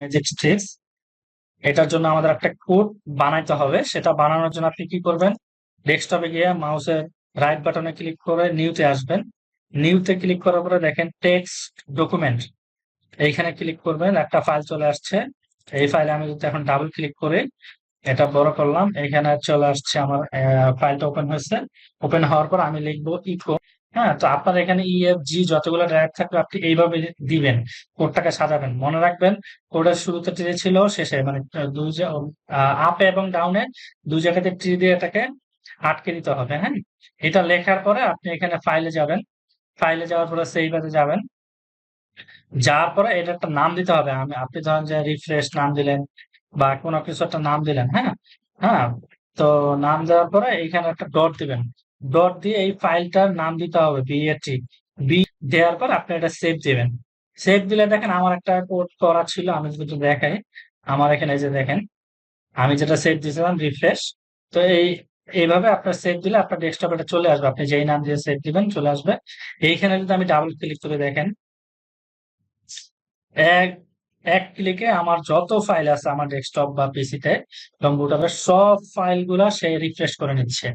Magic tricks. এটার জন্য আমাদের একটা কোড বানাইতে হবে। সেটা বানানোর জন্য আপনি কি করবেন, ডেস্কটপে গিয়ে মাউসের রাইট বাটনে ক্লিক করে নিউতে আসবেন। নিউতে ক্লিক করার পরে দেখেন টেক্সট ডকুমেন্ট, এইখানে ক্লিক করবেন, একটা ফাইল চলে আসছে। এই ফাইলে আমি যদি এখন ডাবল ক্লিক করি, এটা বড় করলাম, এখানে চলে আসছে আমার ফাইলটা ওপেন হয়েছে। ওপেন হওয়ার পর আমি লিখবো ইকো। হ্যাঁ, তো আপনার এখানে EFG যতগুলো ড্রাইভ থাকবে আপনি এইভাবে দিবেন, কোডটাকে সাজাবেন। মনে রাখবেন কোডের শুরুতে ট্রি ছিল, শেষে মানে আপে এবং ডাউনে দুই জায়গাতে ট্রি দিয়ে এটাকে আটকে দিতে হবে। হ্যাঁ, এটা লেখার পরে আপনি এখানে ফাইলে যাবেন। ফাইলে যাওয়ার পরে সেভ এ যাবেন। যাওয়ার পরে এটা একটা নাম দিতে হবে। আপনি ধরেন যে রিফ্রেশ নাম দিলেন বা কোনো কিছু একটা নাম দিলেন। হ্যাঁ, হ্যাঁ, তো নাম দেওয়ার পরে এইখানে একটা ডট দিবেন। ডট দিয়ে এই ফাইলটার নাম দিতে হবে BAT। বি দেওয়ার পর আপনি এটা সেভ দিবেন। সেভ দিলে দেখেন আমার একটা কোড করা ছিল, আমি যদি একটু দেখাই। আমার এখানে এই যে দেখেন, আমি যেটা সেভ দিয়েছিলাম রিফ্রেশ। তো এইভাবে আপনার সেভ দিলে আপনার ডেস্কটপে এটা চলে আসবে। আপনি যেই নাম দিয়ে সেভ দিবেন চলে আসবে। এইখানে যদি আমি ডাবল ক্লিক করে দেখেন, এক এক ক্লিকে আমার যত ফাইল আছে আমার ডেস্কটপ বা পিসিতে, কম্পিউটারের সব ফাইল গুলা সে রিফ্রেশ করে নিচ্ছে।